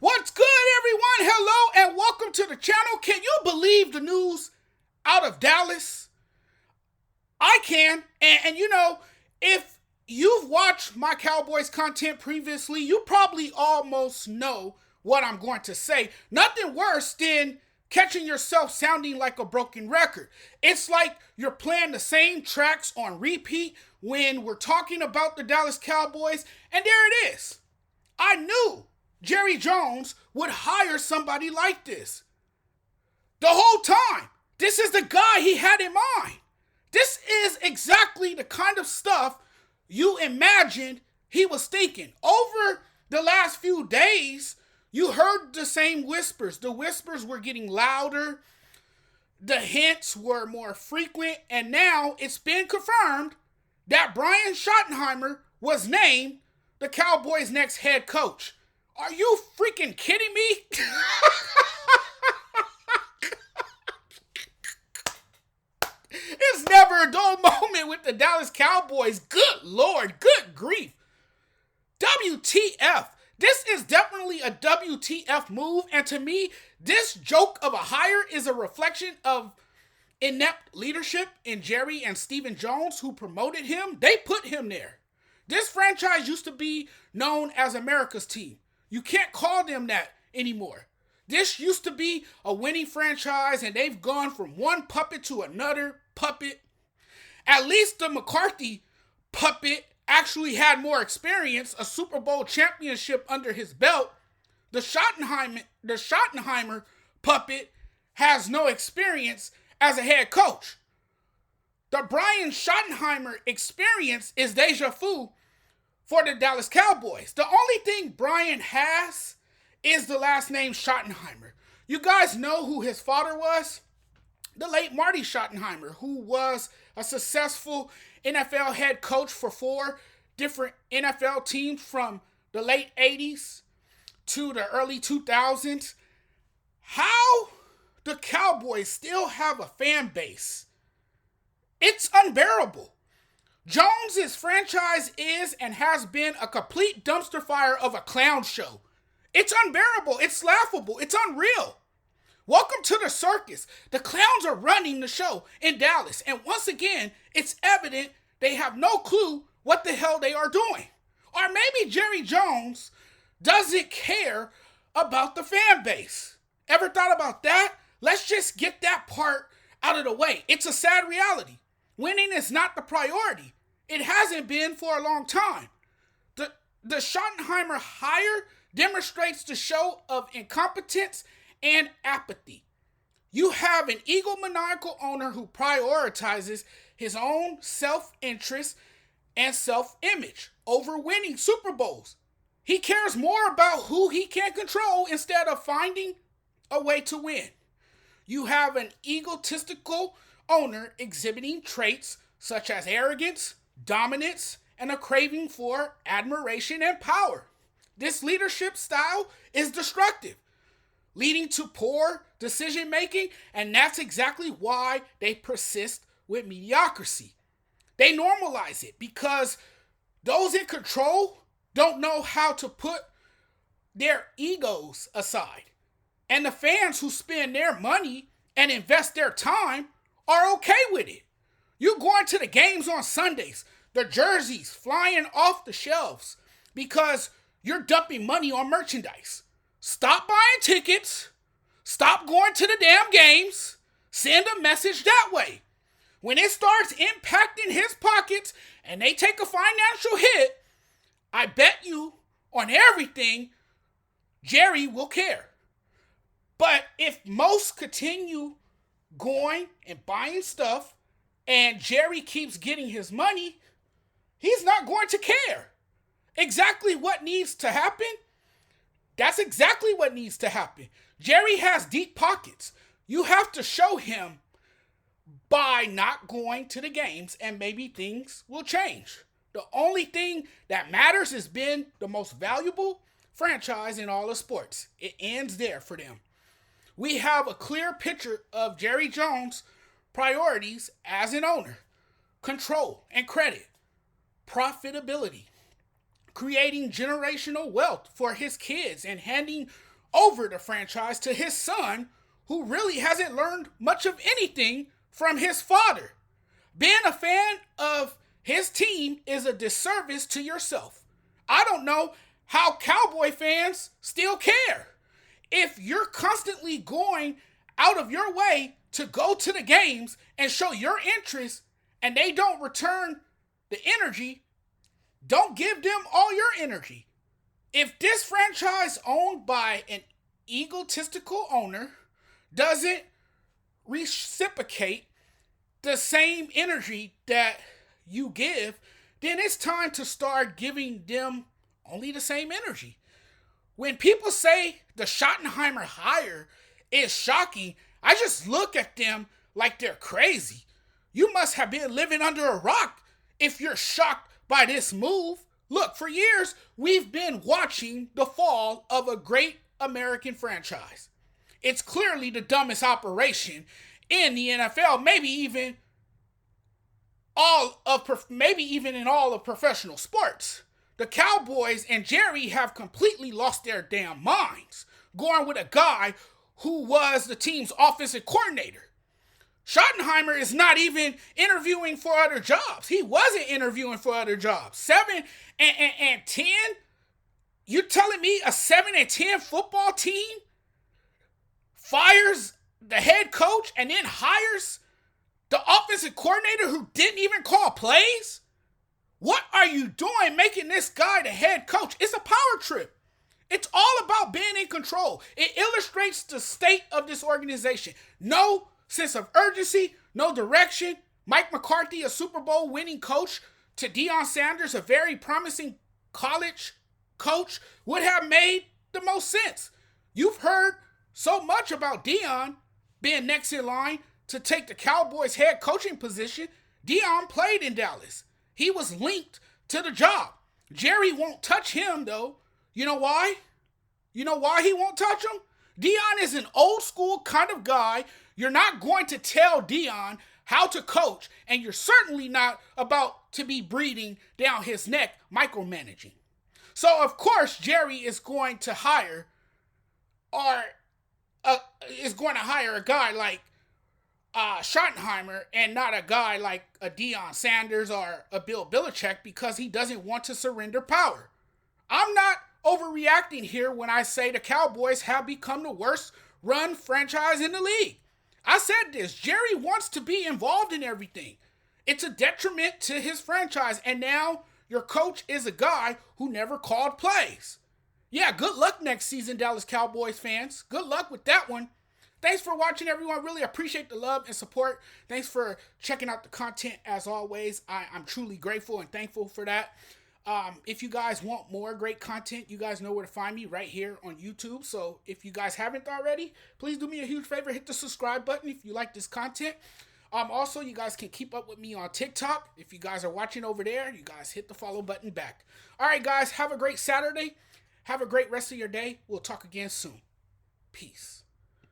What's good, everyone? Hello and welcome to the channel. Can you believe the news out of Dallas? I can. And you know, if you've watched my Cowboys content previously, you probably almost know what I'm going to say. Nothing worse than catching yourself sounding like a broken record. It's like you're playing the same tracks on repeat when we're talking about the Dallas Cowboys, and there it is. I knew Jerry Jones would hire somebody like this. The whole time, this is the guy he had in mind. This is exactly the kind of stuff you imagined he was thinking. Over the last few days, you heard the same whispers. The whispers were getting louder. The hints were more frequent. And now it's been confirmed that Brian Schottenheimer was named the Cowboys' next head coach. Are you freaking kidding me? It's never a dull moment with the Dallas Cowboys. Good Lord, good grief. WTF. This is definitely a WTF move, and to me, this joke of a hire is a reflection of inept leadership in Jerry and Stephen Jones, who promoted him. They put him there. This franchise used to be known as America's team. You can't call them that anymore. This used to be a winning franchise, and they've gone from one puppet to another puppet. At least the McCarthy puppet actually had more experience, a Super Bowl championship under his belt. The Schottenheimer puppet has no experience as a head coach. The Brian Schottenheimer experience is deja vu for the Dallas Cowboys. The only thing Brian has is the last name Schottenheimer. You guys know who his father was? The late Marty Schottenheimer, who was a successful NFL head coach for 4 different NFL teams from the late 80s to the early 2000s. How the Cowboys still have a fan base? It's unbearable. Jones's franchise is and has been a complete dumpster fire of a clown show. It's unbearable. It's laughable. It's unreal. Welcome to the circus. The clowns are running the show in Dallas. And once again, it's evident they have no clue what the hell they are doing. Or maybe Jerry Jones doesn't care about the fan base. Ever thought about that? Let's just get that part out of the way. It's a sad reality. Winning is not the priority. It hasn't been for a long time. The Schottenheimer hire demonstrates the show of incompetence and apathy. You have an egomaniacal owner who prioritizes his own self-interest and self-image over winning Super Bowls. He cares more about who he can control instead of finding a way to win. You have an egotistical owner exhibiting traits such as arrogance, dominance, and a craving for admiration and power. This leadership style is destructive, leading to poor decision making, and that's exactly why they persist with mediocrity. They normalize it because those in control don't know how to put their egos aside. And the fans who spend their money and invest their time are okay with it. You going to the games on Sundays, the jerseys flying off the shelves because you're dumping money on merchandise. Stop buying tickets. Stop going to the damn games. Send a message that way. When it starts impacting his pockets and they take a financial hit, I bet you on everything, Jerry will care. But if most continue going and buying stuff and Jerry keeps getting his money, he's not going to care. Exactly what needs to happen? That's exactly what needs to happen. Jerry has deep pockets. You have to show him by not going to the games, and maybe things will change. The only thing that matters is being the most valuable franchise in all of sports. It ends there for them. We have a clear picture of Jerry Jones' priorities as an owner: control and credit, profitability, creating generational wealth for his kids, and handing over the franchise to his son, who really hasn't learned much of anything from his father. Being a fan of his team is a disservice to yourself. I don't know how Cowboy fans still care. If you're constantly going out of your way to go to the games and show your interest and they don't return the energy, don't give them all your energy. If this franchise owned by an egotistical owner doesn't reciprocate the same energy that you give, then it's time to start giving them only the same energy. When people say the Shottenheimer hire is shocking, I just look at them like they're crazy. You must have been living under a rock if you're shocked by this move. Look, for years, we've been watching the fall of a great American franchise. It's clearly the dumbest operation in the NFL, maybe even in all of professional sports. The Cowboys and Jerry have completely lost their damn minds, going with a guy who was the team's offensive coordinator. Shottenheimer is not even interviewing for other jobs. He wasn't interviewing for other jobs. 7 and 10? You telling me a 7 and 10 football team fires the head coach and then hires the offensive coordinator who didn't even call plays? What are you doing making this guy the head coach? It's a power trip. It's all about being in control. It illustrates the state of this organization. No sense of urgency, no direction. Mike McCarthy, a Super Bowl winning coach, to Deion Sanders, a very promising college coach, would have made the most sense. You've heard so much about Deion being next in line to take the Cowboys head coaching position. Deion played in Dallas. He was linked to the job. Jerry won't touch him, though. You know why? You know why he won't touch him? Deion is an old school kind of guy. You're not going to tell Deion how to coach, and you're certainly not about to be breathing down his neck micromanaging. So, of course, Jerry is going to hire a guy like Schottenheimer and not a guy like a Deion Sanders or a Bill Belichick, because he doesn't want to surrender power. I'm not overreacting here when I say the Cowboys have become the worst run franchise in the league. I said this. Jerry wants to be involved in everything. It's a detriment to his franchise, and now your coach is a guy who never called plays. Yeah, good luck next season, Dallas Cowboys fans. Good luck with that one. Thanks for watching, everyone. Really appreciate the love and support. Thanks for checking out the content as always. I'm truly grateful and thankful for that. If you guys want more great content, you guys know where to find me right here on YouTube. So if you guys haven't already, please do me a huge favor. Hit the subscribe button if you like this content. Also, you guys can keep up with me on TikTok. If you guys are watching over there, you guys hit the follow button back. All right, guys, have a great Saturday. Have a great rest of your day. We'll talk again soon. Peace.